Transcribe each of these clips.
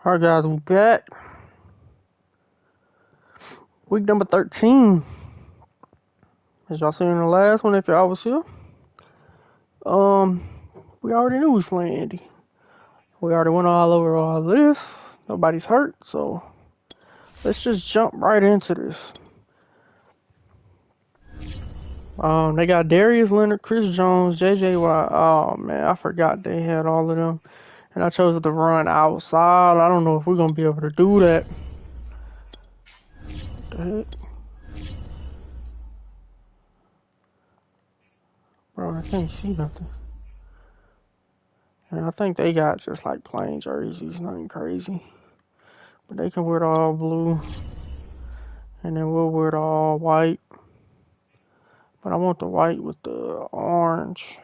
Alright guys, we're back. Week number 13. As y'all seen in the last one, if y'all was here. We already knew we was playing Indy. We already went all over all this. Nobody's hurt, so let's just jump right into this. They got Darius Leonard, Chris Jones, JJ Watt. Oh man, I forgot they had all of them. And I chose to run outside. I don't know if we're gonna be able to do that. What the heck? Bro, I can't see nothing. And I think they got just like plain jerseys, nothing crazy. But they can wear it all blue. And then we'll wear it all white. But I want the white with the orange.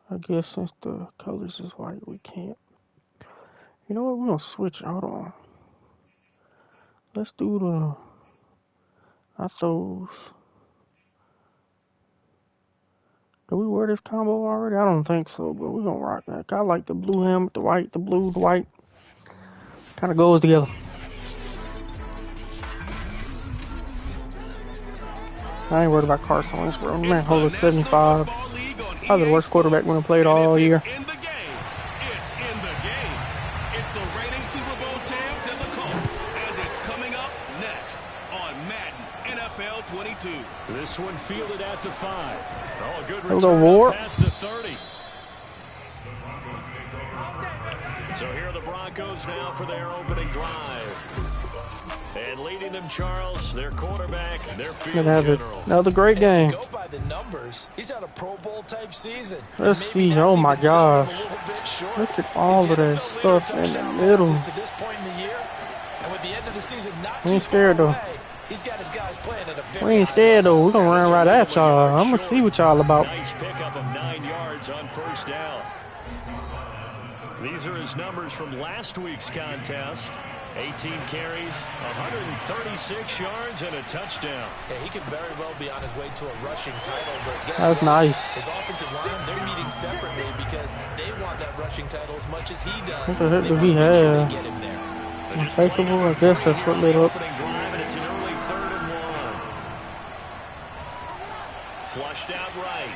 I guess since the colors is white, we can't. You know what? We're gonna switch. Hold on. Let's do the. Not those. Did we wear this combo already? I don't think so, but we're gonna rock that. I like the blue helmet, the white, the blue, the white. Kind of goes together. I ain't worried about Carson Wentz, bro. Man, hold 75. Probably the worst quarterback when I played all year. It's in the game. It's the reigning Super Bowl champs and the Colts. And it's coming up next on Madden NFL 22. This one fielded at the 5. Oh, a good return past the 30. So here are the Broncos now for their opening drive. And leading them, Charles, their quarterback, their field general. Another great game. Go by the numbers. He's had a Pro Bowl type season. Let's see. Oh my gosh. Look at all of that stuff in the middle. We ain't scared though. We ain't scared though. We're gonna run right at y'all. I'm gonna see what y'all about. Nice pickup of 9 yards on first down. These are his numbers from last week's contest. 18 carries, 136 yards, and a touchdown. Yeah, he could very well be on his way to a rushing title, but guess That's what? nice. His offensive line, they're meeting separately because they want that rushing title as much as he does. What the heck do we have? Unfakeable, I guess that's what lit up. It's an early 3rd and 1. Flushed out right.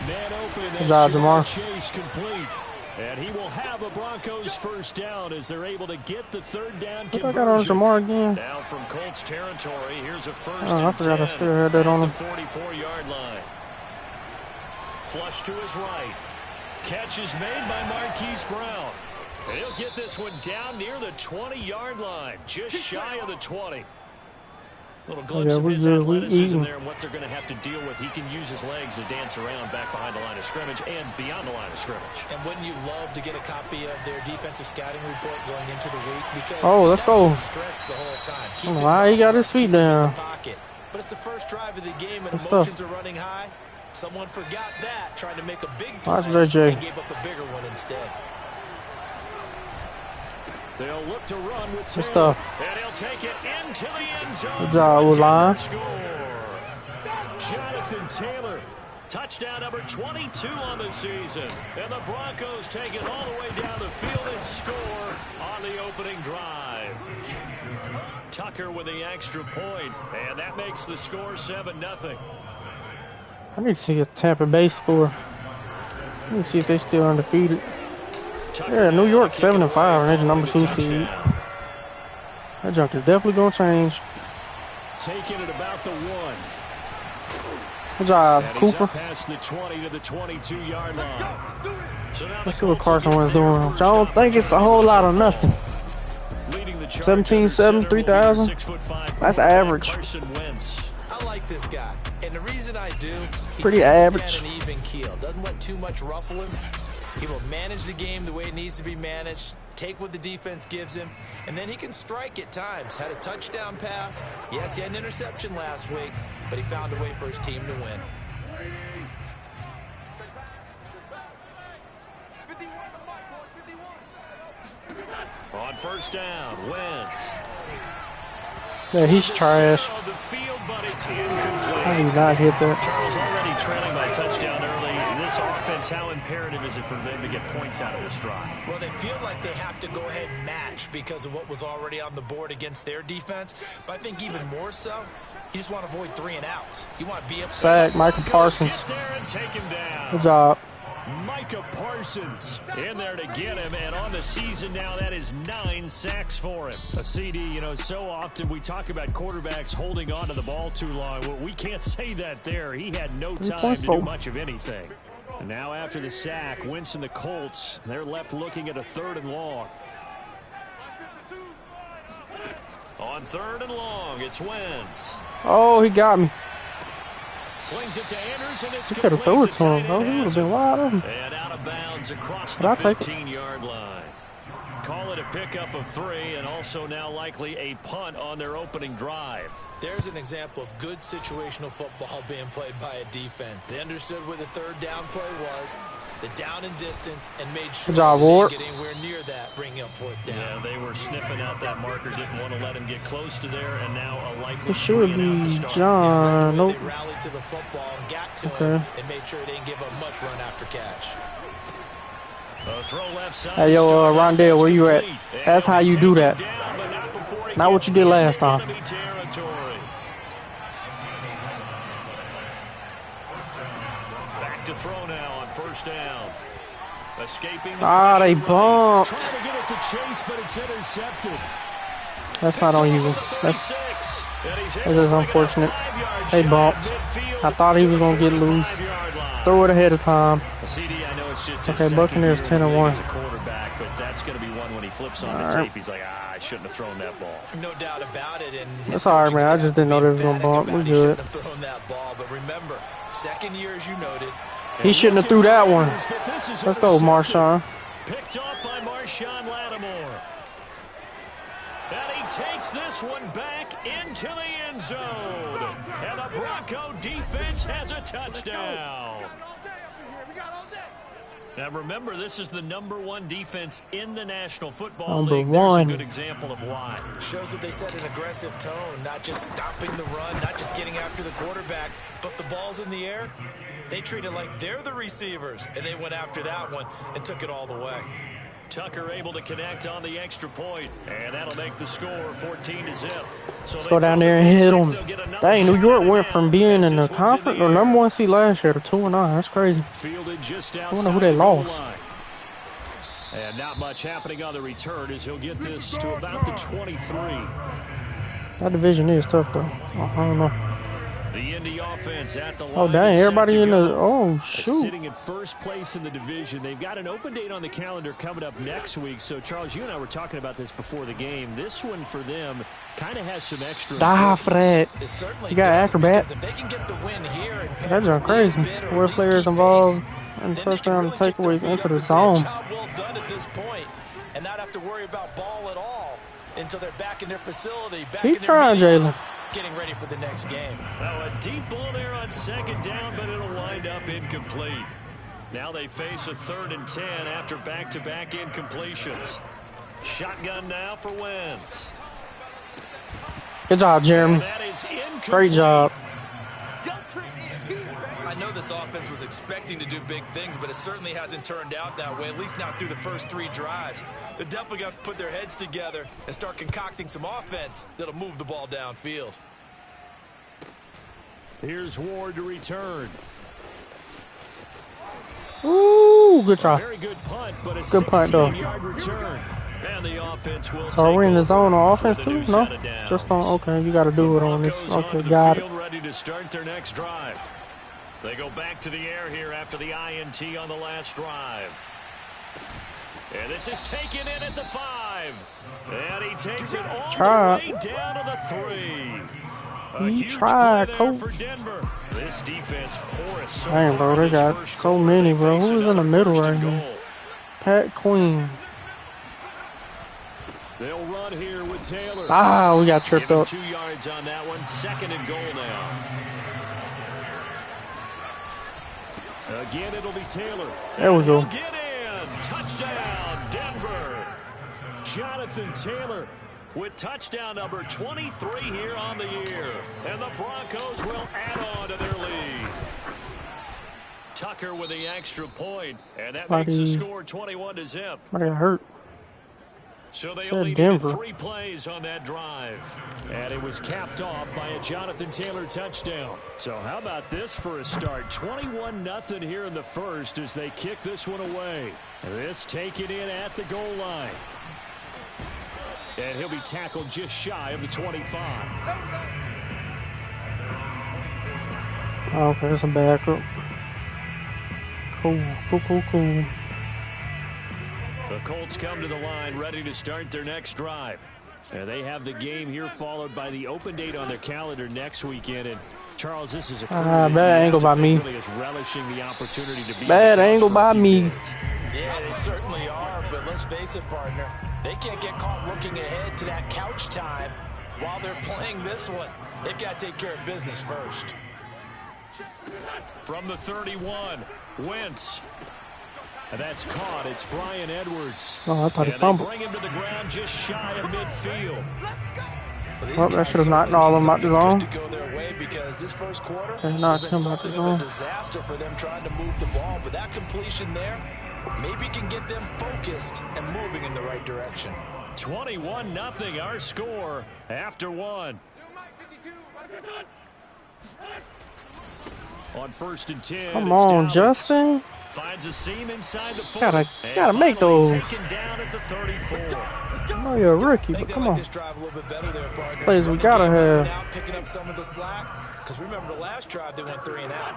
Man open. That's chase complete. And he will have a Broncos first down as they're able to get the 3rd down conversion. I got on Jamar again. Now from Colts territory, here's a first I forgot I still had that on him. 44-yard line. Flush to his right. Catch is made by Marquise Brown. And he'll get this one down near the 20-yard line, just shy of the 20. Little glimpse of his athleticism there and what they're going to have to deal with. He can use his legs to dance around back behind the line of scrimmage and beyond the line of scrimmage. And wouldn't you love to get a copy of their defensive scouting report going into the week? Because let's go. Stress the whole time. I don't know why he got his feet down. But it's the first drive of the game and emotions are running high. Someone forgot that, trying to make a big play and gave up a bigger one instead. They'll look to run with Taylor, and he'll take it into the end zone. Good job, line. Jonathan Taylor, touchdown number 22 on the season. And the Broncos take it all the way down the field and score on the opening drive. Tucker with the extra point, and that makes the score 7-0. I need to see a Tampa Bay score. Let me see if they're still undefeated. Yeah, New York 7-5, and they're the number 2 seed. That junk is definitely gonna change. Taking it about the 1. Good job, Cooper. Past the 20 to the 22-yard line. So let's see what Carson Wentz doing. I don't think it's a whole lot of nothing. 17-7, 3,000. That's average. I like this guy, and the reason I do, pretty average. An even keel. Doesn't let too much ruffle him. He will manage the game the way it needs to be managed, take what the defense gives him, and then he can strike at times. Had a touchdown pass. Yes, he had an interception last week, but he found a way for his team to win. On first down, Wentz. Yeah, he's trash. The field, but it's incomplete. I did not hit that. Charles already trailing by a touchdown early. This offense, how imperative is it for them to get points out of this drive? Well, they feel like they have to go ahead and match because of what was already on the board against their defense. But I think even more so, you just want to avoid 3 and outs. You want to be able to sack Micah Parsons. Get there and take him down. Good job. Micah Parsons in there to get him, and on the season now, that is 9 sacks for him. A CD, you know, so often we talk about quarterbacks holding on to the ball too long. Well, we can't say that there. He had no time to do much of anything. And now after the sack, Wentz and the Colts, they're left looking at a 3rd and long. On 3rd and long, it's Wentz. Oh, he got me. Slings it to Anders, and it's He could have thrown it to him, though. He would have been wide open. And out of bounds across the But 15-yard line. Call it a pickup of 3, and also now likely a punt on their opening drive. There's an example of good situational football being played by a defense. They understood where the 3rd down play was, the down and distance, and made sure they didn't get anywhere near that, bringing up 4th down. Yeah, they were sniffing out that marker, didn't want to let him get close to there, and now a likely It should 3 and out to be start. John. Nope. They rallied to the football and got to him and made sure they didn't give up much run after catch. Throw left side. Hey, yo, Rondell, where you at? That's how you do that. Not what you did last time. Back to throw now on 1st down. Escaping the they bumped. Trying to get it to Chase, but it's intercepted. That's not on you. That's unfortunate. They bumped. I thought he was going to get loose. Throw it ahead of time. Okay, Buccaneers 10-1. He's a quarterback, but that's going to be one when he flips on the tape. He's like, I shouldn't have thrown that ball. No doubt about it. And that's all right, man. I just didn't know they was going to bump. We good. Thrown that ball, but remember, 2nd year, as you noted. He shouldn't have threw that one. Let's go, Marshawn. Picked off by Marshawn Lattimore. And he takes this one back into the end zone. And the Bronco defense has a touchdown. Now remember, this is the #1 defense in the National Football League. There's a good example of why. Shows that they set an aggressive tone, not just stopping the run, not just getting after the quarterback, but the ball's in the air. They treat it like they're the receivers, and they went after that one and took it all the way. Tucker able to connect on the extra point, and that'll make the score 14-0. So let's go down there and hit them. Dang, New York went from being in the conference or #1 seed last year to 2-9. That's crazy. I wonder who they lost. And not much happening on the return as he'll get this to about the 23. That division is tough, though. I don't know. The Indy offense at the line. Oh, dang, everybody in the... Oh, shoot. Sitting in 1st place in the division. They've got an open date on the calendar coming up next week. So, Charles, you and I were talking about this before the game. This one for them kind of has some extra... Fred. You got acrobat. If they can get the win here, that's just crazy. Where players involved in first round takeaways into the zone. Job well done at this point, and not have to worry about ball at all until they're back in their facility. Keep trying, Jalen. Getting ready for the next game. Now a deep ball there on 2nd down, but it'll wind up incomplete. Now they face a 3rd and 10 after back-to-back incompletions. Shotgun now for Wentz. Good job, Jeremy. Great job. I know this offense was expecting to do big things, but it certainly hasn't turned out that way, at least not through the first 3 drives. They're definitely going to have to put their heads together and start concocting some offense that'll move the ball downfield. Here's Ward to return. Ooh, good try. Very good punt, but a good punt, though. 16-yard return. And the offense will so we're in the zone on offense, too? No? Just on, okay, you got to do it on this. Okay, got it. Ready to start their next drive. They go back to the air here after the INT on the last drive. And this is taken in at the 5. And he takes it all the way down to the 3. He tried, coach. For Denver. This defense porous. So dang, bro, they got so many, bro. Who's in the middle right here? Pat Queen. They'll run here with Taylor. We got tripped up. 2 yards on that one. 2nd and goal now. Again, it'll be Taylor. There we go. Get in. Touchdown, Denver. Jonathan Taylor with touchdown number 23 here on the year. And the Broncos will add on to their lead. Tucker with the extra point, and that Somebody, makes the score 21-0. somebody got hurt. So they Said only needed Denver. 3 plays on that drive. And it was capped off by a Jonathan Taylor touchdown. So how about this for a start? 21-0 here in the first as they kick this one away. This taken in at the goal line. And he'll be tackled just shy of the 25. Okay, that's a backup. Cool. The Colts come to the line ready to start their next drive. And they have the game here followed by the open date on their calendar next weekend. And Charles, this is a bad angle by me. really is relishing the opportunity to be Bad angle by me. Yeah, they certainly are, but let's face it, partner. They can't get caught looking ahead to that couch time while they're playing this one. They've got to take care of business first. From the 31, Wentz. And that's caught. It's Brian Edwards. Oh, I thought he and fumbled. they bring him to the ground just shy of midfield. Well, that should have knocked all of them out the zone. To go their way because this first quarter They has knocked been him out something the of a zone. disaster for them trying to move the ball. But that completion there maybe can get them focused and moving in the right direction. 21-0 our score after one. On 1st and 10. Come on, Justin. Finds a seam inside the 4. Gotta make those. Taken down at the 34. I know you're a rookie, but come on. This drive a little bit better there, partner. Plays we gotta have. Now picking up some of the slack because remember the last drive they went 3 and out.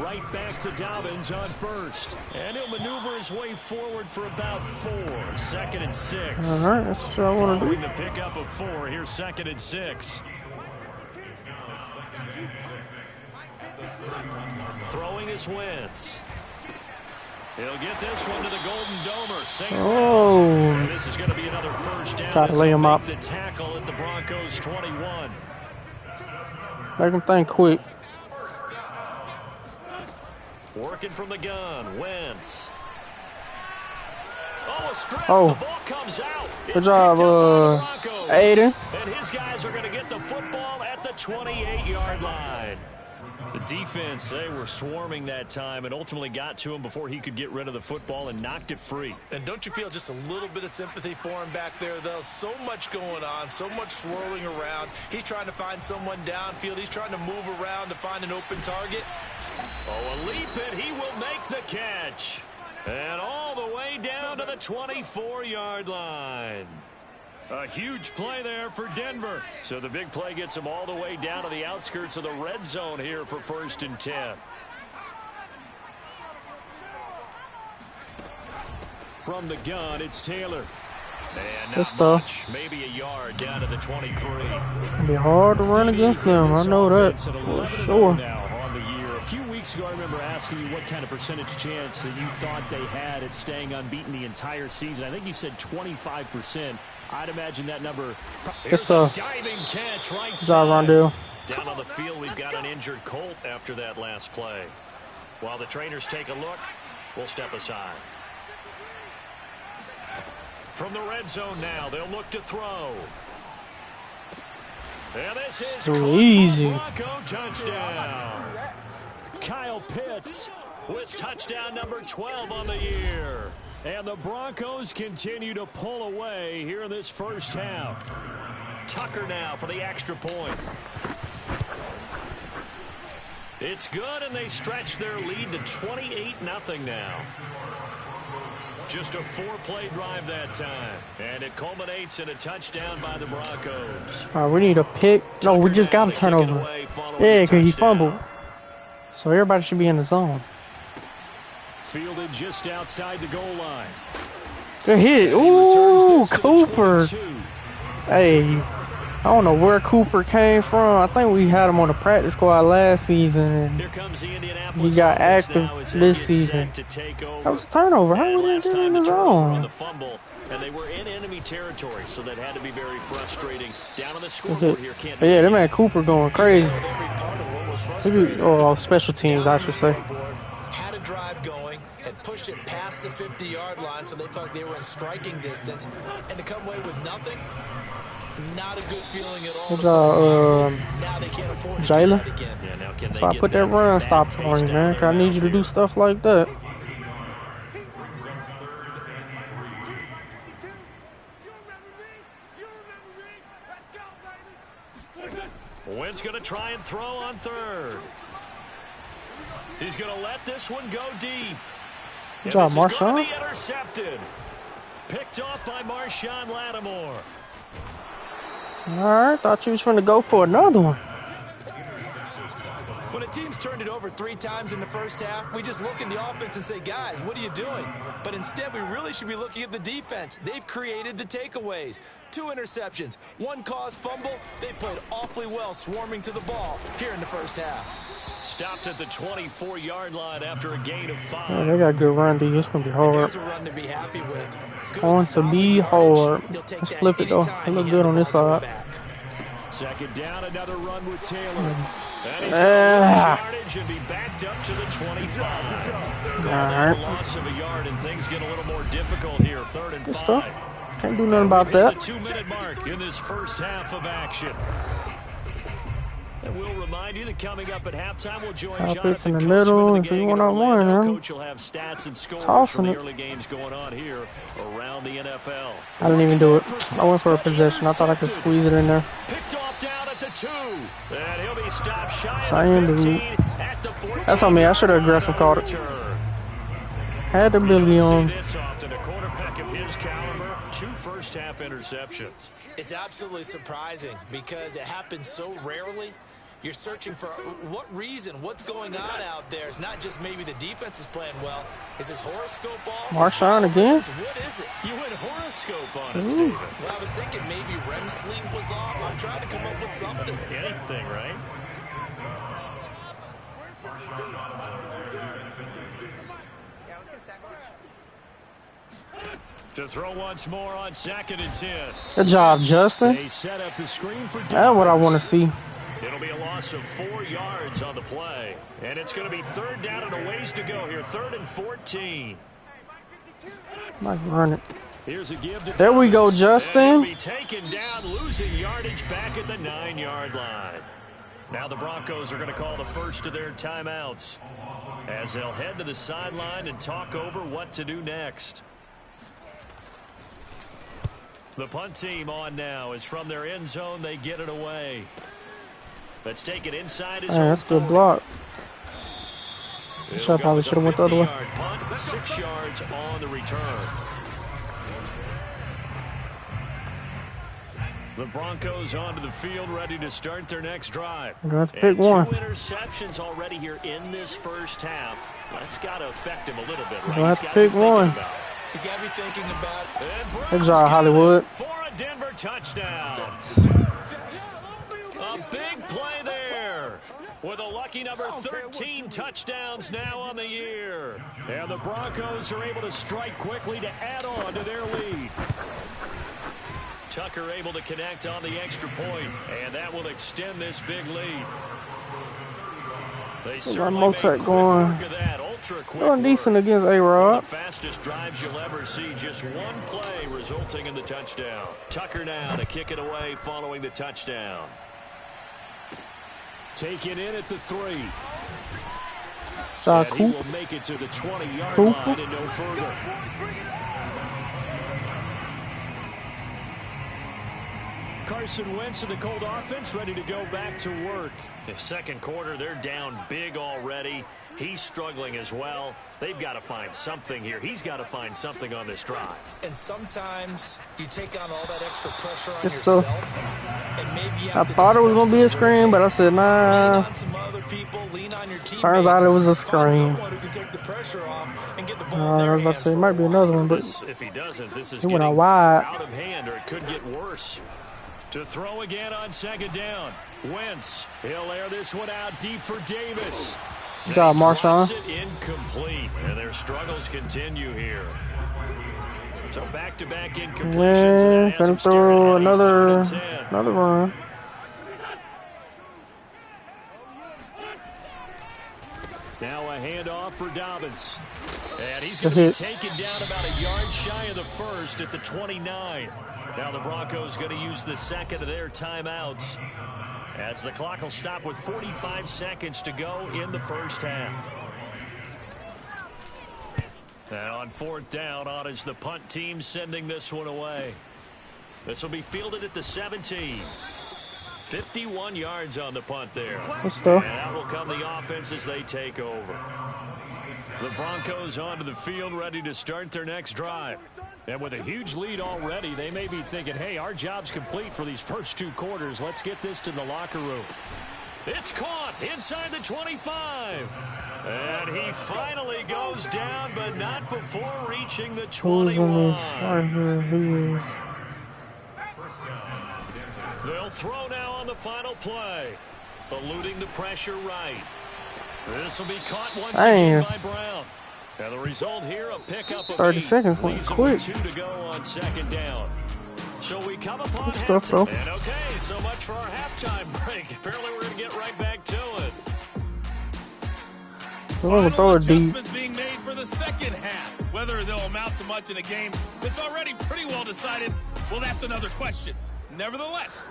Right back to Dobbins on first. And he'll maneuver his way forward for about 4. 2nd and 6. All right, that's what I want to do. Following the pickup of 4, here's 2nd and 6. Throwing his Wentz. He'll get this one to the Golden Domer. Oh. And this is going to be another first down. Try to lay him up. The tackle at the Broncos 21. Make him think quick. Working from the gun, Wentz. Oh, a strip. Oh. The ball comes out. Good job, Aiden. And his guys are going to get the football at the 28-yard line. The defense, they were swarming that time and ultimately got to him before he could get rid of the football and knocked it free. And don't you feel just a little bit of sympathy for him back there, though? So much going on, so much swirling around. He's trying to find someone downfield. He's trying to move around to find an open target. Oh, a leap, and he will make the catch. And all the way down to the 24-yard line. A huge play there for Denver. So the big play gets them all the way down to the outskirts of the red zone here for 1st and 10. From the gun, it's Taylor. And not much, maybe a yard down to the 23. It's gonna be hard to run against them. I know that for sure. Now on the year. A few weeks ago, I remember asking you what kind of percentage chance that you thought they had at staying unbeaten the entire season. I think you said 25%. I'd imagine that number. It's a diving catch right job, Rondell. Down on the field, we've got an injured Colt after that last play. While the trainers take a look, we'll step aside. From the red zone now, they'll look to throw. And this is easy. Bronco touchdown. Kyle Pitts with touchdown number 12 on the year. And the Broncos continue to pull away here in this first half. Tucker now for the extra point. It's good, and they stretch their lead to 28-0 now. Just a 4-play drive that time. And it culminates in a touchdown by the Broncos. All right, we need a pick. No, we just got a turnover. Yeah, because he fumbled. So everybody should be in the zone. Fielded just outside the goal line. Good hit. Ooh, Cooper. Hey, I don't know where Cooper came from. I think we had him on the practice squad last season. Here comes the Indianapolis he got active this season. That was a turnover. How we didn't get in the zone? And they were in enemy territory, so that had to be very frustrating. Down on the scoreboard here, can't. Yeah, that man Cooper going crazy. Oh, special teams, I should say. Had a drive going, had pushed it past the 50-yard line, so they thought they were in striking distance, and to come away with nothing, Not a good feeling at all. Good job, now they can't afford to do Jalen. that again. Yeah, now can they So I get put that run bad stopper taste on you, down man. their 'Cause I need mouth you to here? do stuff like that. Wynn's going to try and throw on third. He's going to let this one go deep. Good job, This is going Marshawn. to be intercepted. Picked off by Marshawn Lattimore. Alright, thought you was finna go for another one. When a team's turned it over 3 times in the first half, we just look at the offense and say, guys, what are you doing? But instead, we really should be looking at the defense. They've created the takeaways. 2 interceptions, 1 caused fumble. They played awfully well swarming to the ball here in the first half. Stopped at the 24-yard line after a gain of 5. Yeah, they got a good run, dude. It's gonna be hard. There's a run to be happy with. Good, Going to solid be yardage. hard. He'll take Let's that flip it though. It anytime look he good hands on the this ball to a side. back. Second down, another run with Taylor. And he's going to lose yardage and be backed up to the 25. Called out a loss of a yard, and things get a little more difficult here. 3rd and 5. Stuff. Can't do nothing about that. The 2-minute mark in this first half of action. And we'll remind you that coming up at halftime, we'll join Outfits Jonathan in the Coachman middle. and If the you gang in want to Orlando. win, Coach will have stats and scores Tossing from the it. early games going on here around the NFL. I didn't even do it. I went for a possession. I thought I could squeeze it in there. Picked off down at the 2. And he'll be stopped shy Same, of the dude. 15 at the 14. That's on me. I should have aggressive caught it. Had the ability on. This often a quarterback of his caliber, 2 first-half interceptions. It's absolutely surprising because it happens so rarely. You're searching for what reason, what's going on out there. It's not just maybe the defense is playing well. Is this horoscope ball? Marshawn again? What is it? You went horoscope on us, David. Well, I was thinking maybe REM sleep was off. I'm trying to come up with something. Anything, right? To throw once more on 2nd and 10. Good job, Justin. They set up the screen for That's what I want to see. It'll be a loss of 4 yards on the play. And it's going to be 3rd down and a ways to go here. 3rd and 14. Might run it. Here's a give to There we go, Thomas. Justin. And he'll be taken down, losing yardage back at the 9-yard line. Now the Broncos are going to call the first of their timeouts as they'll head to the sideline and talk over what to do next. The punt team on now is from their end zone. They get it away. Let's take it inside his own That's a good 40. block. It'll I probably go should have went the other way. 50-yard punt, 6 yards on the return. The Broncos onto the field, ready to start their next drive. I'm going to pick And 2 one. interceptions already here in this first half. That's got to affect him a little bit, right? Gonna have He's to gotta be pick thinking one. about it. He's got to be thinking about it. And Good Brown's job, got Hollywood. it for a Denver touchdown. A big play there with a lucky number 13 touchdowns now on the year. And the Broncos are able to strike quickly to add on to their lead. Tucker able to connect on the extra point, and that will extend this big lead. They certainly made quick work of that. Ultra quick Doing decent work. against One A-Rod. of the fastest drives you'll ever see. Just one play resulting in the touchdown. Tucker now to kick it away following the touchdown. Taken in at the 3. Shot And he Coop. will make it to the 20-yard Coop. line and no further. Carson Wentz and the Colt offense ready to go back to work. The second quarter, they're down big already. He's struggling as well. They've got to find something here. He's got to find something on this drive. And sometimes you take on all that extra pressure on It's still- yourself. And maybe you I have to thought it was disperse going to be a little screen, bit. but I said, Lean nah. on some other people, lean on your teammates. Turns out it was a Find screen. someone who can take the pressure off and get the ball in I their was about to hands say, it for might a be while. another one, but If he doesn't, this is He went getting out wide. out of hand, or it could get worse. To throw again on second down. Wentz, he'll air this one out deep for Davis. Good job, He drops Marshawn. it incomplete, and their struggles continue here. So back-to-back incompletions. Yeah, and that has gonna them throw staring at a 3rd and 10. another run. Now a handoff for Dobbins. And he's going to be taken down about a yard shy of the first at the 29. Now the Broncos going to use the second of their timeouts as the clock will stop with 45 seconds to go in the first half. And on fourth down, on is the punt team sending this one away. This will be fielded at the 17. 51 yards on the punt there. And that will come the offense as they take over. The Broncos onto the field ready to start their next drive. And with a huge lead already, they may be thinking, hey, our job's complete for these first two quarters. Let's get this to the locker room. It's caught inside the 25. And he finally goes down, but not before reaching the 21. They'll throw now on the final play. Eluding the pressure right. This will be caught once again by Brown. And the result here, a pickup of 30 8. seconds went quick. 2 to go on second down. So we come upon halftime. And okay, so much for our halftime break. Apparently we're going to get right back to it. Final adjustments being made for the second half. Whether they'll amount to much in a game that's already pretty well decided, well, that's another question. Nevertheless,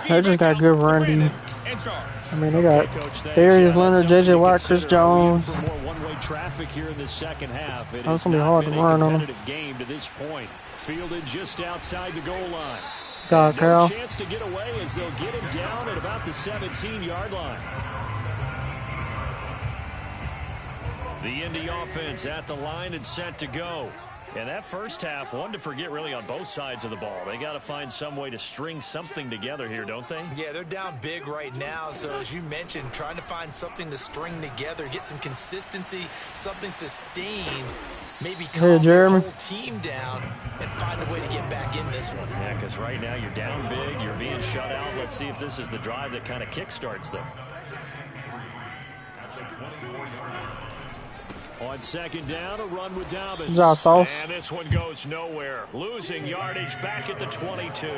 they just got good run D. I mean, they got Darius Leonard, J.J. Watt, Chris Jones. For more one-way traffic here in the second half. It That's has gonna be not hard to been run a on them. competitive game to this point. Fielded just outside the goal line. God, No Cal. chance to get away as they'll get him down at about the 17-yard line. The Indy offense at the line and set to go. And that first half, one to forget really on both sides of the ball. They got to find some way to string something together here, don't they? Yeah, they're down big right now. So as you mentioned, trying to find something to string together, get some consistency, something sustained, maybe calm the whole team down and find a way to get back in this one. Yeah, because right now you're down big, you're being shut out. Let's see if this is the drive that kind of kickstarts them. On second down, a run with Dobbins. And this one goes nowhere. Losing yardage back at the 22.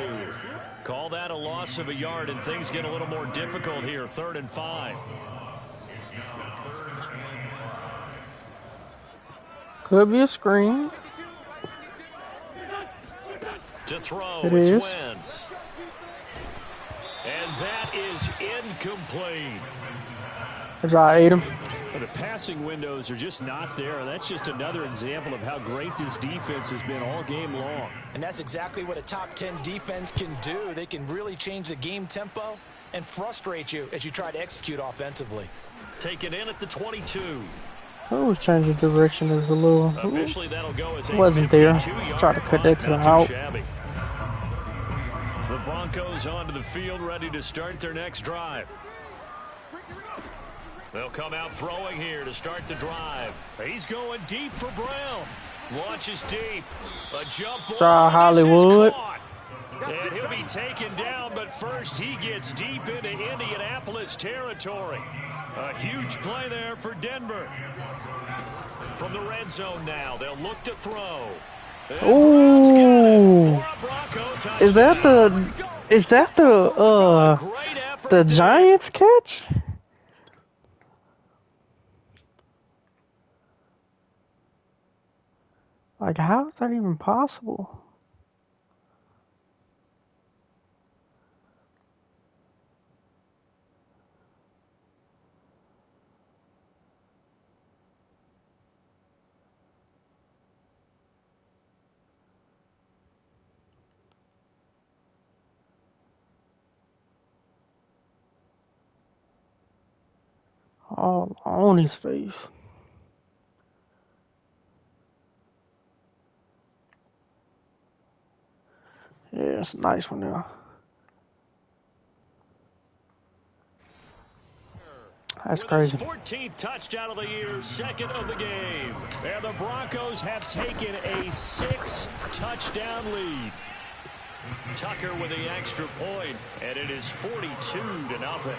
Call that a loss of a yard, and things get a little more difficult here. 3rd and 5. Could be a screen. To throw, it's Wentz. And that is incomplete. I ate him. The passing windows are just not there, and that's just another example of how great this defense has been all game long. And that's exactly what a top 10 defense can do. They can really change the game tempo and frustrate you as you try to execute offensively. Taken in at the 22. I was changing direction as a little. Officially, that'll go as a wasn't there. Try to cut that to the out. Shabby. The Broncos onto the field, ready to start their next drive. They'll come out throwing here to start the drive. He's going deep for Brown. Launches deep. A jump ball. Try Hollywood. And he'll be taken down, but first he gets deep into Indianapolis territory. A huge play there for Denver. From the red zone now, they'll look to throw. Ooh. Is that the Giants catch? Like, how is that even possible? All on his face. Yeah, it's a nice one now. That's crazy. 14th touchdown of the year, second of the game. And the Broncos have taken a 6-touchdown lead. Tucker with the extra point, and it is 42-0.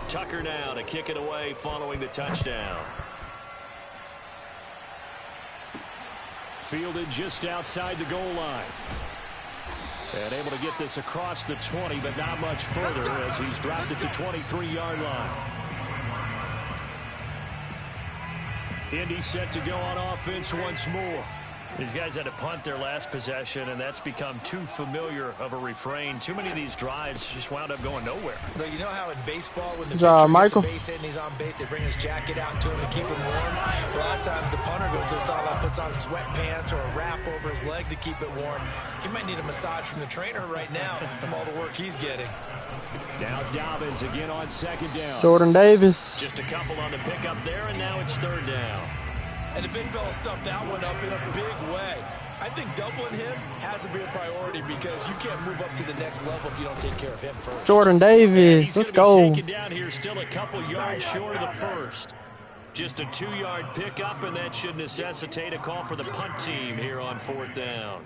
Tucker now to kick it away following the touchdown. Fielded just outside the goal line. And able to get this across the 20, but not much further as he's dropped it to 23-yard line. Indy set to go on offense once more. These guys had to punt their last possession, and that's become too familiar of a refrain. Too many of these drives just wound up going nowhere. But you know how in baseball, when the pitcher gets a base hit and he's on base, they bring his jacket out to him to keep him warm? A lot of times the punter goes to the sideline, puts on sweatpants or a wrap over his leg to keep it warm. He might need a massage from the trainer right now from all the work he's getting. Now Dobbins again on second down. Jordan Davis. Just a couple on the pickup there, and now it's third down. And the big fella stuffed that one up in a big way. I think doubling him has to be a priority because you can't move up to the next level if you don't take care of him first. Jordan Davis, let's go. Taken down here, still a couple yards short of the first. Just a 2-yard pickup, and that should necessitate a call for the punt team here on fourth down.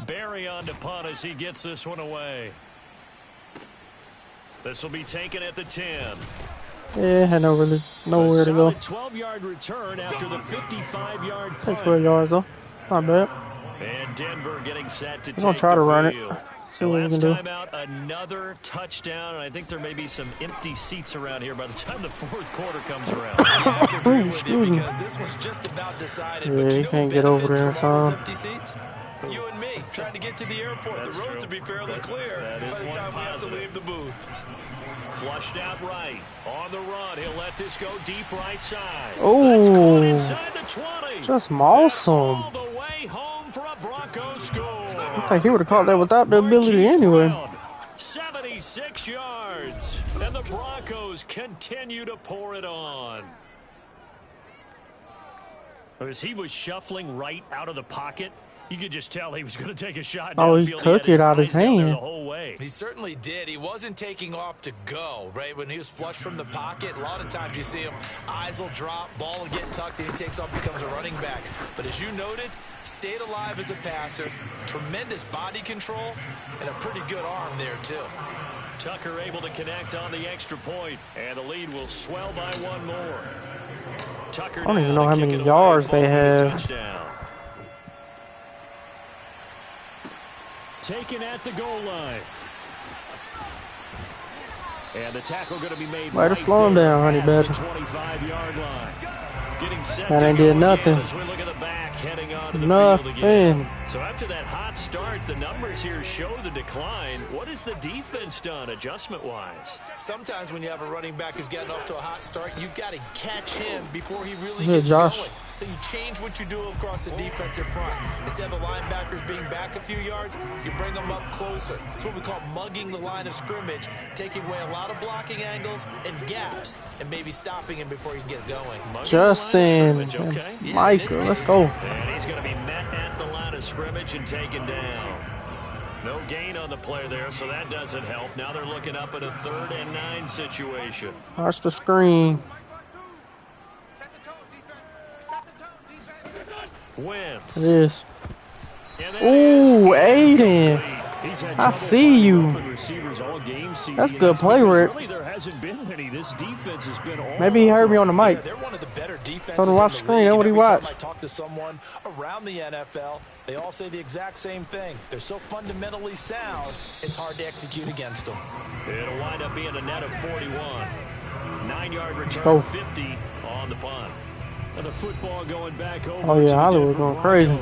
Barry on to punt as he gets this one away. This will be taken at the 10. Yeah, had nowhere to go. 12-yard return after the 55-yard punt. Takes 12 yards though. Not bad. And Denver getting set to We're gonna try to run it. See what we can do. Last time out, another touchdown, and I think there may be some empty seats around here by the time the fourth quarter comes around. Because this was just about decided. Yeah, you can't get over there in time. Empty seats? You and me trying to get to the airport. The roads will be fairly clear by the time we have to leave the booth. Flushed out right. On the run. He'll let this go deep right side. Oh, inside the 20. just awesome. All the way home for a Broncos score. I think he would have caught that without the ability anyway. 76 yards. And the Broncos continue to pour it on. As he was shuffling right out of the pocket, you could just tell he was going to take a shot. Oh, he took it out of his hand. The whole way. He certainly did. He wasn't taking off to go, right? When he was flush from the pocket, a lot of times you see him, eyes will drop, ball will get tucked, and he takes off, becomes a running back. But as you noted, stayed alive as a passer, tremendous body control, and a pretty good arm there, too. Tucker able to connect on the extra point, and the lead will swell by one more. Tucker I don't even know how many yards they have. Touchdown. Taken at the goal line. And the tackle going to be made Way to slow him down, honey badger. 25-yard line. Getting set That to ain't go did nothing. as we look at the back heading onto the field again. So after that hot start, the numbers here show the decline. What has the defense done adjustment-wise? Sometimes when you have a running back who's getting off to a hot start, you've got to catch him before he really Yeah, gets Josh. going. So you change what you do across the defensive front. Instead of the linebackers being back a few yards, you bring them up closer. It's what we call mugging the line of scrimmage, taking away a lot of blocking angles and gaps, and maybe stopping him before you get going. Justin, okay. Michael, let's go. And he's going to be met at the line of scrimmage and taken down. No gain on the play there, so that doesn't help. Now they're looking up at a 3rd and 9 situation. Watch the screen. Wentz. It is. Ooh, Aiden. I see you. That's good play, Rick. Maybe he heard me on the mic. They're one of the better defenses. Told him to watch the screen. That's what he watched. I talk to someone around the NFL, they all say the exact same thing. They're so fundamentally sound, it's hard to execute against them. It'll wind up being a net of 41. 9-yard return, 50 on the punt. And the football going back over. Oh yeah, Hollywood going crazy.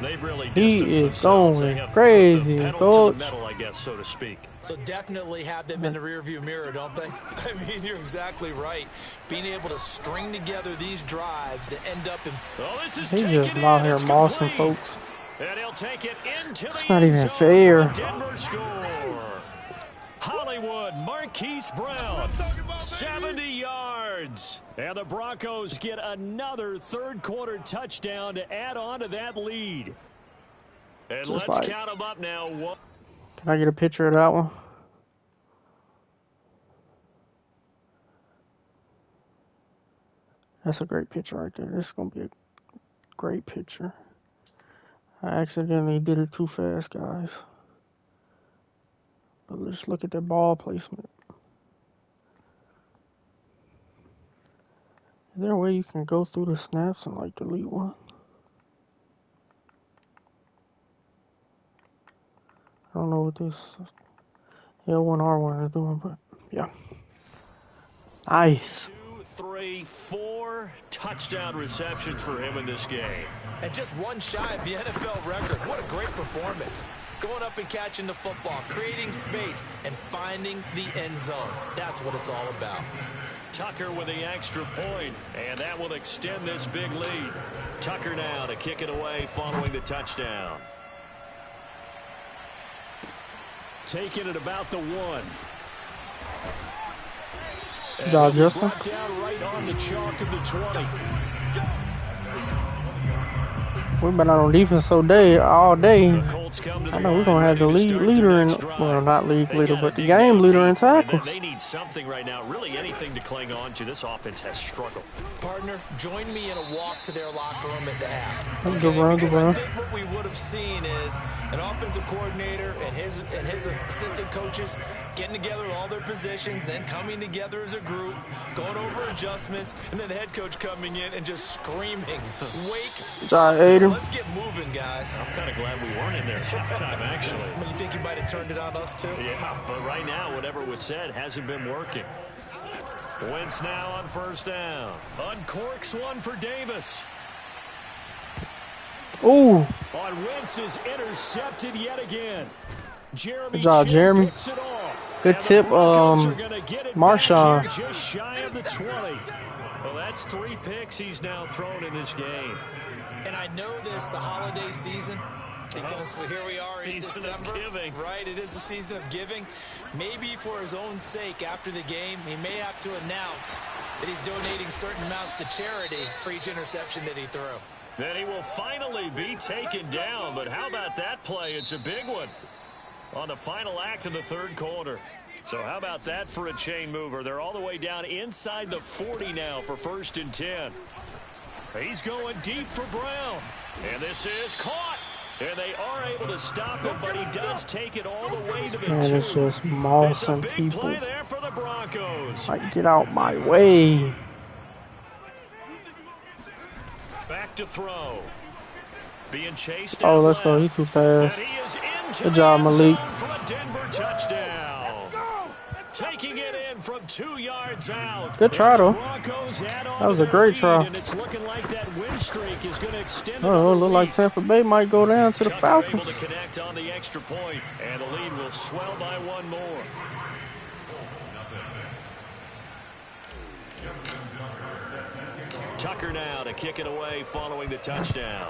They've really He is going crazy, coach. Metal, I guess, so to speak. So definitely have them in the rearview mirror, don't they? I mean, you're exactly right. Being able to string together these drives that end up in. This is he just out here mossing folks. And he'll take it into it's not even fair. Denver score. Hollywood, Marquise Brown, 70 yards. And the Broncos get another third-quarter touchdown to add on to that lead. And just let's count them up now. Can I get a picture of that one? That's a great picture right there. This is going to be a great picture. I accidentally did it too fast, guys. But let's look at the ball placement. Is there a way you can go through the snaps and like delete one? I don't know what this L1R1 is doing, but yeah. Nice. 2, 3, 4 touchdown receptions for him in this game. And just one shy of the NFL record. What a great performance. Going up and catching the football, creating space, and finding the end zone. That's what it's all about. Tucker with the extra point, and that will extend this big lead. Tucker now to kick it away following the touchdown. Taking it about the 1. Good job, Justin. Brought down right on the chalk of the 20. We've been out on defense all day. I know we're gonna have the leader in, well, not league leader, but the game leader in tackles. They need something right now, really anything to cling on to. This offense has struggled. Partner, join me in a walk to their locker room at the half. Okay? Good run. I think what we would have seen is an offensive coordinator and his assistant coaches getting together with all their positions, then coming together as a group, going over adjustments, and then the head coach coming in and just screaming, "Wake up! Let's get moving, guys." I'm kind of glad we weren't in there at halftime, actually. You think you might have turned it on us, too? Yeah, but right now, whatever was said hasn't been working. Wentz now on first down. Uncorks one for Davis. Ooh. On Wentz is intercepted yet again. Good job, Jeremy. Good tip, Marshawn. Just shy of the 20. Well, that's 3 picks he's now thrown in this game. And I know this, the holiday season, because here we are in December, right? It is the season of giving. Maybe for his own sake, after the game, he may have to announce that he's donating certain amounts to charity for each interception that he threw. Then he will finally be taken down, but how about that play? It's a big one on the final act of the third quarter. So how about that for a chain mover? They're all the way down inside the 40 now for 1st and 10. He's going deep for Brown. And this is caught. And they are able to stop him, but he does take it all the way to the 2. Man, it's just mossing big people. Play there for the Broncos. Like, get out my way. Back to throw. Being chased. Oh, let's go. He's too fast. And he is into Good job, Malik. For a Denver touchdown. Taking it in from 2 yards out. Good try, though. That was a great try. And it's looking like that win streak is going to extend. Oh, it look like Tampa Bay might go down to the Falcons. Able to connect on the extra point, and the lead will swell by 1 more. Tucker now to kick it away following the touchdown.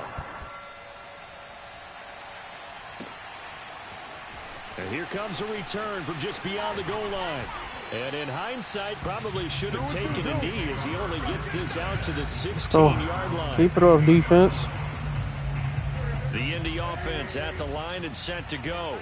And here comes a return from just beyond the goal line. And in hindsight, probably should have taken a knee as he only gets this out to the 16-yard line. Keep it up, defense. The Indy offense at the line and set to go.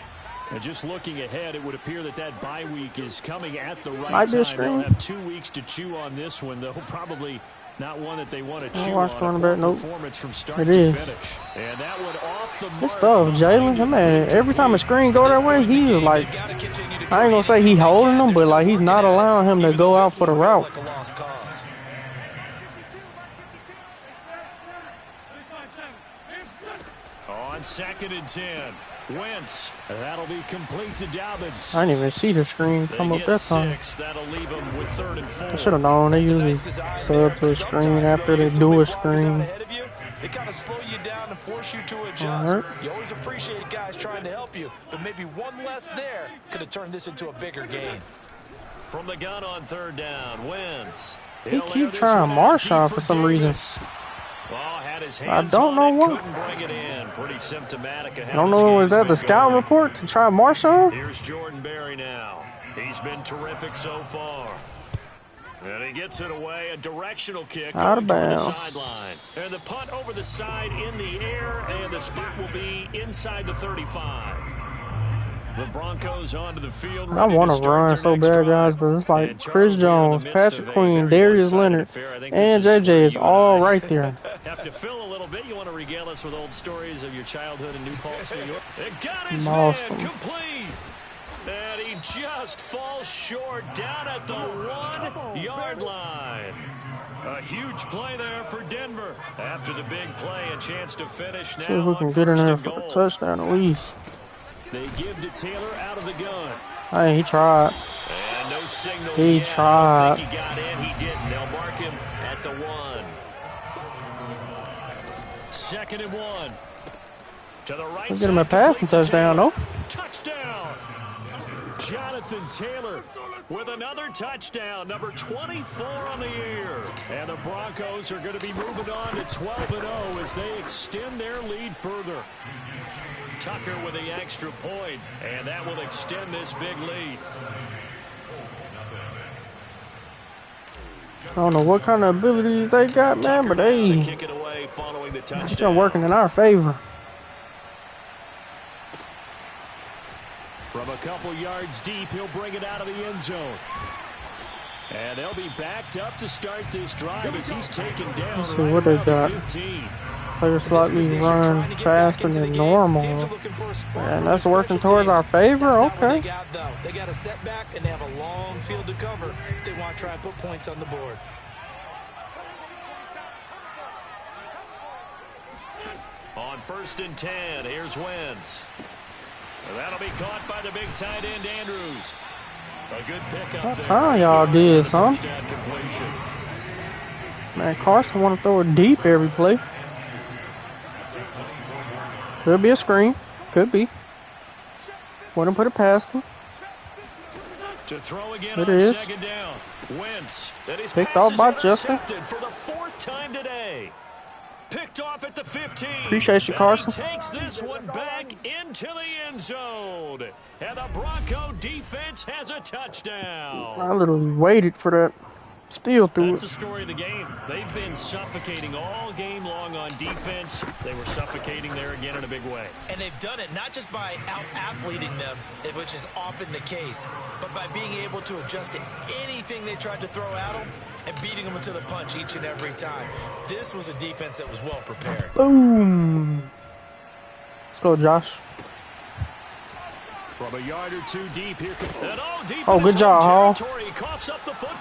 And just looking ahead, it would appear that that bye week is coming at the right time. They'll have 2 weeks to chew on this one, though probably not one that they want to chew on. Performance from start to finish. And that one off the mark. Good stuff, Jalen. Man, every time a screen go that way, he's like, I ain't gonna say he holding them, but like he's not allowing him to go out for the route. On 2nd and 10. Wentz. That'll be complete to Dobbins. I didn't even see the screen come up that time. That'll leave him with 3rd and 4. I should have known. They usually sub to a screen after they do a screen. They kind of slow you down and force you to adjust. You always appreciate guys trying to help you, but maybe one less there could have turned this into a bigger game. From the gun on 3rd down, Wentz. He keep trying Marshawn for some reason. I don't know what. Pretty symptomatic. I don't know, is that the scout report to try Marshawn? Here's Jordan Berry now. He's been terrific so far. And he gets it away, a directional kick out of bounds. Sideline. And the punt over the side in the air, and the spot will be inside the 35. The Broncos onto the field. I want to run so bad, guys, but it's like Chris Jones, Patrick Queen, Darius Leonard, and JJ is all right there. Have to fill a little bit. You want to regale us with old stories of your childhood in New Paltz, New York? They got his man complete. And he just falls short down at the 1-yard line. A huge play there for Denver. After the big play, a chance to finish now. See if we can get in there for a touchdown at least. They give to Taylor out of the gun. Hey, he tried. And no signal He yet. tried. I don't think he got in. He didn't. They'll mark him at the 1. 2nd and 1. To the right We'll side. get him a passing touchdown, though. Touchdown. Jonathan Taylor with another touchdown, number 24 on the year. And the Broncos are going to be moving on to 12-0 as they extend their lead further. Tucker with the extra point, and that will extend this big lead. I don't know what kind of abilities they got, man, but they kick it away following the touchdown. It's working in our favor. From a couple yards deep, he'll bring it out of the end zone. And they'll be backed up to start this drive as he's taken down. Let's see what they got. 15. Players slightly run faster than normal. And that's working towards our favor? Okay. They got a setback and they have a long field to cover if they want to try and put points on the board. On 1st and 10, here's Wentz. That'll be caught by the big tight end, Andrews. A good pickup there. That's how y'all did, huh? Completion. Man, Carson want to throw it deep every play. Could be a screen. Could be. Wouldn't put it past him. To throw again it on is. 2nd down. Wentz. Picked off by Justin. For the 4th time today. Picked off at the 15. Appreciate you, Carson. Takes this one back into the end zone. And the Bronco defense has a touchdown. I literally waited for that. Still threw That's it. the story of the game. They've been suffocating all game long on defense. They were suffocating there again in a big way. And they've done it not just by out-athleting them, which is often the case, but by being able to adjust to anything they tried to throw at them and beating them into the punch each and every time. This was a defense that was well prepared. Boom. Let's go, Josh. From a yard or two deep here. Oh, good job, Hall.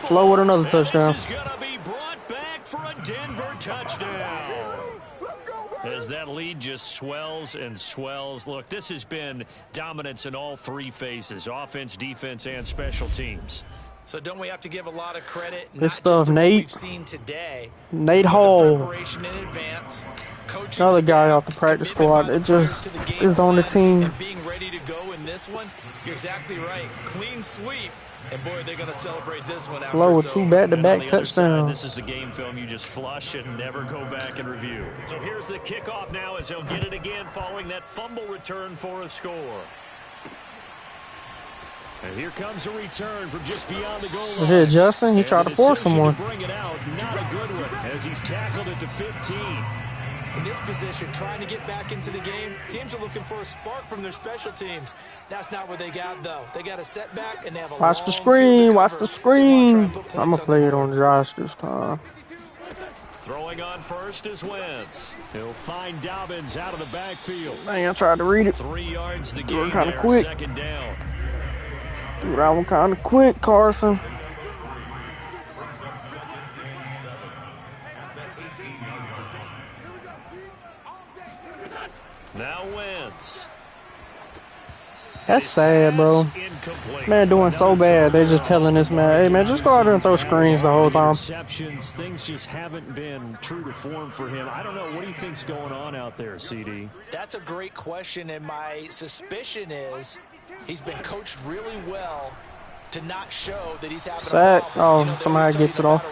Flow with another and touchdown. This is going to be brought back for a Denver touchdown. As that lead just swells and swells. Look, this has been dominance in all 3 phases. Offense, defense, and special teams. So don't we have to give a lot of credit? Good stuff, Nate. We've seen today. Nate Hall. Preparation in advance. Another guy off the practice squad. It just is on the team. And being ready to go in this one, you're exactly right. Clean sweep. And boy, they're going to celebrate this one. Flow with 2 back-to-back touchdowns. This is the game film you just flush and never go back and review. So here's the kickoff now as they'll get it again following that fumble return for a score. And here comes a return from just beyond the goal line. Here, Justin, he tried to force someone. Bring it out, not a good one, as he's tackled at the 15. In this position, trying to get back into the game, teams are looking for a spark from their special teams. That's not what they got, though. They got a setback, and they have a Watch the screen. Watch the screen. I'm going to play it on Josh this time. Throwing on first is Wentz. He'll find Dobbins out of the backfield. Man, I tried to read it. 3 yards the Threw it game kind of there, quick. 2nd down. Threw that one kind of quick, Carson. Now Wentz. That's sad, bro. Man, doing so bad. They're just telling this man, hey, man, just go out there and throw screens the whole time. Receptions, things just haven't been true to form for him. I don't know. What do you think's going on out there, CD? That's a great question, and my suspicion is he's been coached really well to not show that he's having Sack. a problem. Oh, somebody gets it off.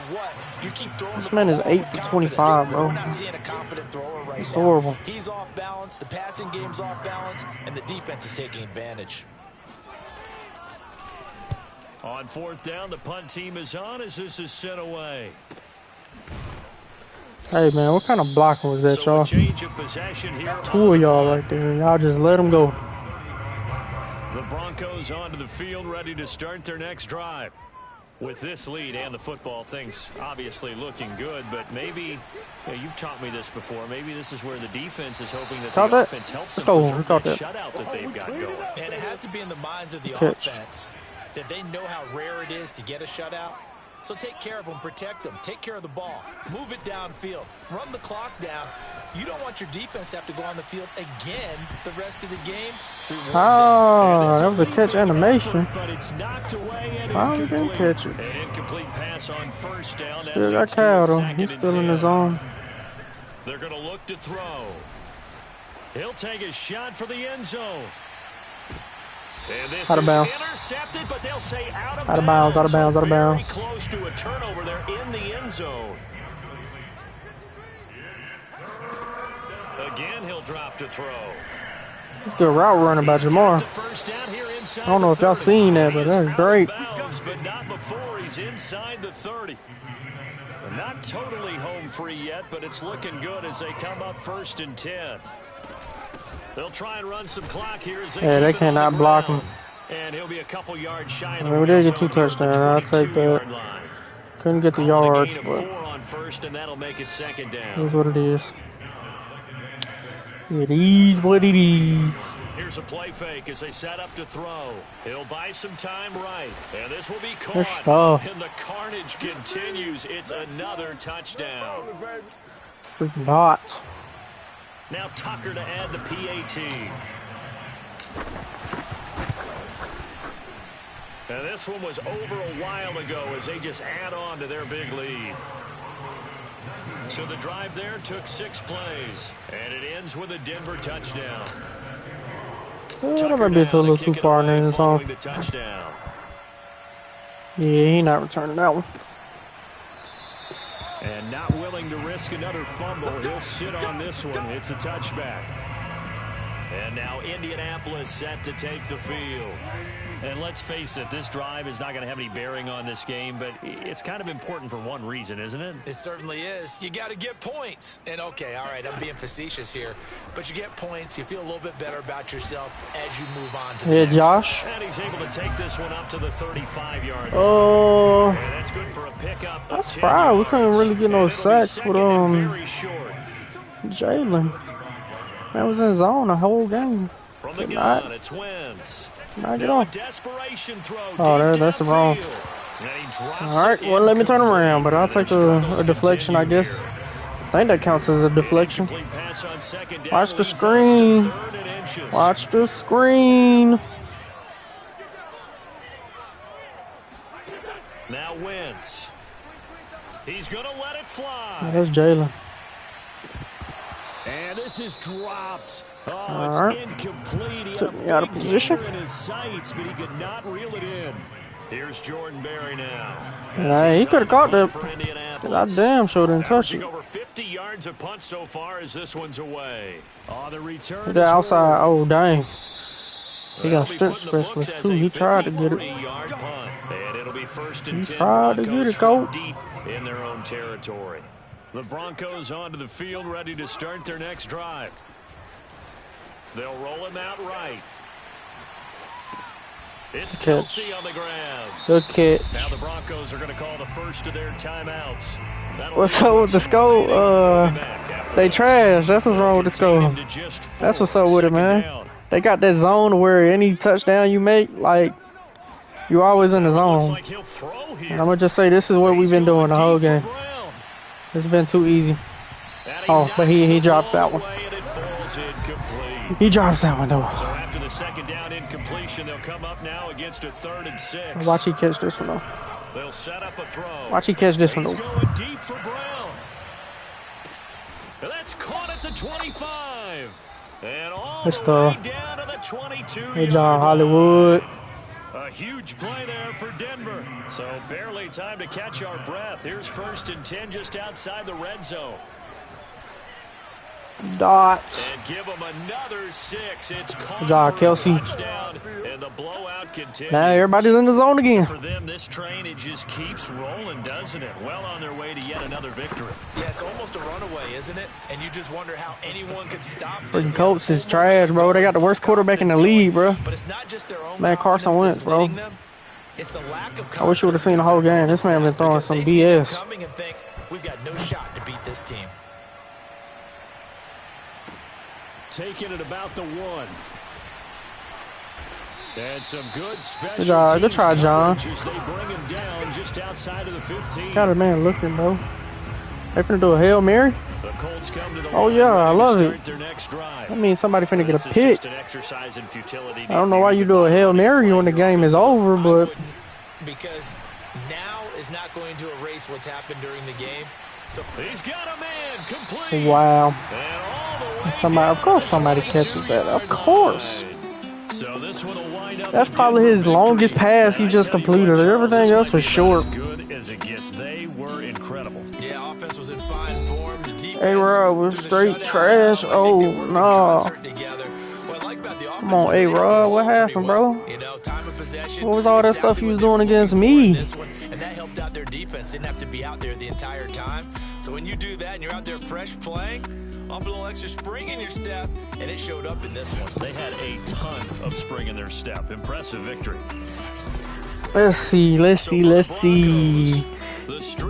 This man is 8 for 25, bro. We're not seeing a confident thrower right It's now. horrible. He's off balance, the passing game's off balance, and the defense is taking advantage. On 4th down, the punt team is on as this is sent away. Hey, man, what kind of blocking was that, So y'all? a change of possession here. 2 of y'all right there. Y'all just let him go. The Broncos onto the field, ready to start their next drive. With this lead and the football, things obviously looking good, but maybe, you've taught me this before, maybe this is where the defense is hoping that the offense helps them preserve that shutout that they've got going. And it has to be in the minds of the offense that they know how rare it is to get a shutout. So take care of them, protect them, take care of the ball, move it downfield, run the clock down. You don't want your defense to have to go on the field again the rest of the game. Oh, that was a catch animation. But it's knocked away and Why we didn't catch it? An incomplete pass on first down. Still got Cattle. He's still in his zone. They're going to look to throw. He'll take a shot for the end zone. And this Out of bounds. is intercepted, but they'll say out of bounds. Out of bounds. Out of bounds. Very close to a turnover there in the end zone. Again, he'll drop to throw. It's good route running by Jamar. I don't know if y'all seen that, but that's great. But not before he's inside the 30. Not totally home free yet, but it's looking good as they come up 1st and 10. They'll try and run some clock here as they cannot block him. And he'll be a couple yards shy. We did get 2 touchdowns. I'll take that. Couldn't get the yards, but 4 on first, and that'll make it 2nd down. Here's what it is. It is what it is. Here's a play fake as they set up to throw. He'll buy some time right. And this will be caught. And the carnage continues. It's another touchdown. Freaking bots. Now Tucker to add the PAT. And this one was over a while ago as they just add on to their big lead. So the drive there took 6 plays. And it ends with a Denver touchdown. That might be a little too far in his zone. Yeah, he not returning that one. And not willing to risk another fumble. He'll sit on this one. It's a touchback. And now Indianapolis set to take the field. And let's face it, this drive is not going to have any bearing on this game, but it's kind of important for one reason, isn't it? It certainly is. You got to get points. And okay, all right, I'm being facetious here, but you get points, you feel a little bit better about yourself as you move on to the next Josh. And he's able to take this one up to the 35-yard line. Oh, and that's good for a pickup. That's fine. We couldn't really get no sacks with Jalen. Man was in zone the whole game. From the gun, it's Wentz. Knock it off. Oh, that's wrong. All right, well, let me turn around, but I'll take a deflection, I guess. I think that counts as a deflection. Watch the screen. Watch the screen. Now Wentz. He's going to let it fly. That's Jalen. And this is dropped. Oh, it's incomplete. Took me out of position. In his sights, but he could not reel it in. Here's Jordan Berry now. Nah, he could have caught that. I damn sure didn't touch it. Over 50 yards of punt so far as this one's away. Oh, the return. The outside. Oh, dang. He got a strip specialist too. He tried to get it. And it'll be 1st and 10. He tried to get it, coach. Deep in their own territory. The Broncos onto the field, ready to start their next drive. They'll roll him out right. It's Kelsey on the ground. Good catch. Now the Broncos are going to call the first of their timeouts. What's up with the scope? They trash. That's what's wrong with the scope. That's what's up with it, man. They got that zone where any touchdown you make, like, you're always in the zone. And I'm going to just say this is what we've been doing the whole game. It's been too easy. Oh, but he drops that one. He drops that one, though. So after the 2nd down incompletion, they'll come up now against a 3rd and 6. Watch he catch this one, though. They'll set up a throw. Watch he catch this one, though. He's going deep for Brown. That's caught at the 25. And all the way down to the 22. Good job, Hollywood. A huge play there for Denver. So barely time to catch our breath. Here's 1st and 10 just outside the red zone. Dots. And give them another 6. It's Good job, Kelsey. And the blowout continues. Now everybody's in the zone again. For them, this train, it just keeps rolling, doesn't it? Well on their way to yet another victory. Yeah, it's almost a runaway, isn't it? And you just wonder how anyone could stop this. Freaking Colts is trash, bro. They got the worst quarterback in the league, bro. But it's not just their own. Man, Carson Wentz, bro. It's the lack of. I wish you would have seen the whole game. This man been throwing some BS. We've got no shot to beat this team. Taking it about the 1. And some good Good special job. Good teams try, John. coverage as they bring him down just outside of the 15. Got a man looking, though. They finna do a Hail Mary? The Colts come to the Oh, line, yeah, I ready to love it. start their next drive. That means somebody finna get This a is pick. just an exercise in futility. I don't know why you do a Hail Mary when the game is over, but... Because now is not going to erase what's happened during the game. So he's got a man complete. Wow. And all the way Somebody, of course somebody catches that. Of course. So this one will wind up. That's probably his longest pass he just completed. Everything else was short. Good as it gets. They were incredible. Yeah, offense was in fine form. A-Rod was straight trash. Oh, no. Come on, A-Rod. What happened, bro? What was all that stuff you was doing against me? And that helped out their defense. Didn't have to be out there the entire time. So when you do that and you're out there fresh playing, up a little extra spring in your step, and it showed up in this one. They had a ton of spring in their step. Impressive victory. Let's see.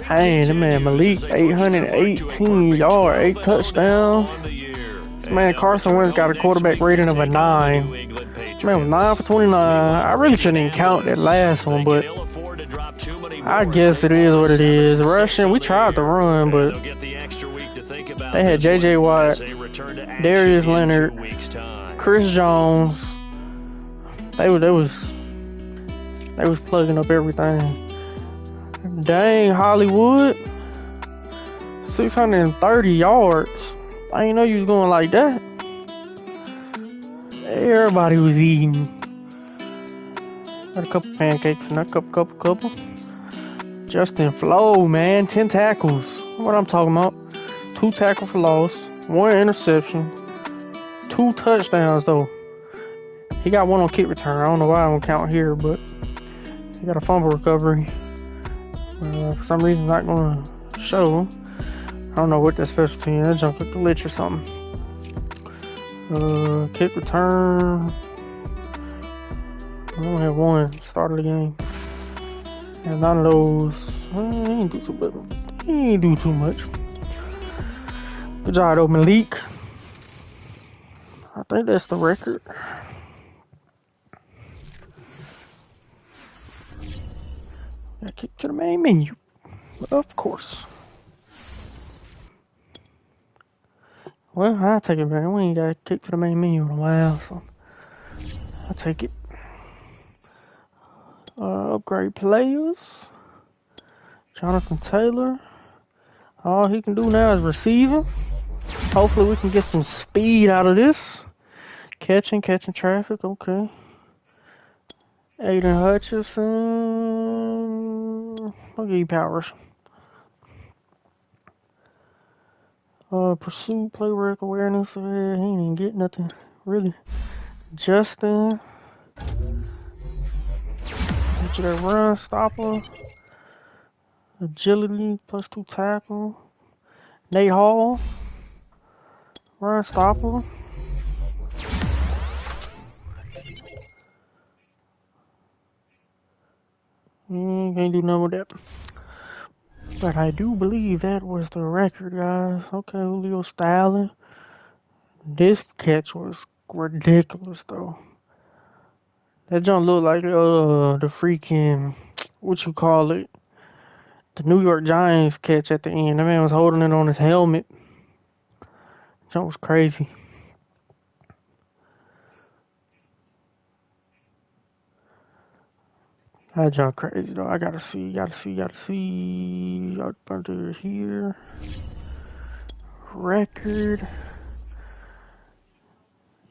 Hey, that man Malik, 818 yards, 8 touchdowns. This man Carson Wentz got a quarterback rating of a 9. This man was 9 for 29. I really shouldn't even count that last one, but I guess it is what it is. Rushing, we tried to run, but they had J.J. Watt, Darius Leonard, Chris Jones. They was plugging up everything. Dang, Hollywood, 630 yards. I didn't know you was going like that. Everybody was eating. Got a couple pancakes and a couple. Justin Flo, man, 10 tackles. What I'm talking about. 2 tackles for loss, 1 interception, 2 touchdowns though. He got 1 on kick return. I don't know why I don't count here, but he got a fumble recovery. For some reason, not going to show. I don't know what that special team is. That junk like a glitch or something. Kick return. I only have 1 start of the game. And none of those. He ain't do too much. Good job, though, Malik. I think that's the record. Got kicked to the main menu. Of course. Well, I'll take it back. We ain't got kicked to the main menu in a while, so I'll take it. Upgrade players. Jonathan Taylor. All he can do now is receiving. Hopefully we can get some speed out of this. Catching traffic, okay. Aiden Hutchinson. I'll give you powers. Pursuit, play work, awareness. He ain't even get nothing, really. Justin. Get you that run stopper. Agility, +2 tackle. Nate Hall. Run stopper. Can't do nothing with that. But I do believe that was the record, guys. Okay, Julio Styling. This catch was ridiculous, though. That jump looked like the freaking, what you call it, the New York Giants catch at the end. That man was holding it on his helmet. Jump was crazy. That jump crazy though. I gotta see. Up under here. Record.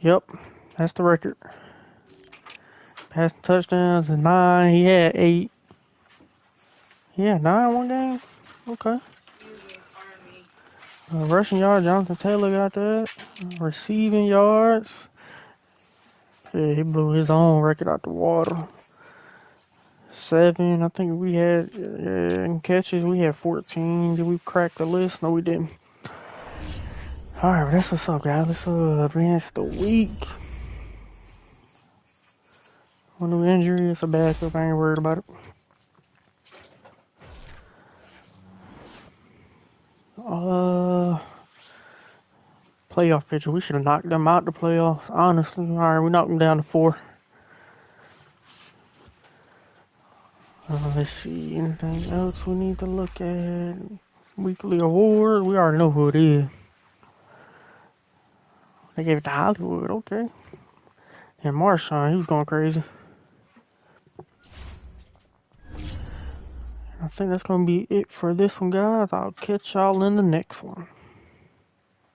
Yep, that's the record. Passing touchdowns is 9. He had 8. Yeah, 9 one game. Okay. Rushing yards, Jonathan Taylor got that. Receiving yards. Yeah, he blew his own record out the water. 7. I think we had in catches. We had 14. Did we crack the list? No, we didn't. All right, that's what's up, guys. Let's advance the week. One new injury. It's a backup. I ain't worried about it. Playoff picture. We should have knocked them out the playoffs. Honestly, all right, we knocked them down to 4. Let's see, anything else we need to look at? Weekly award, we already know who it is. They gave it to Hollywood, okay. And Marshawn, he was going crazy. I think that's going to be it for this one, guys. I'll catch y'all in the next one.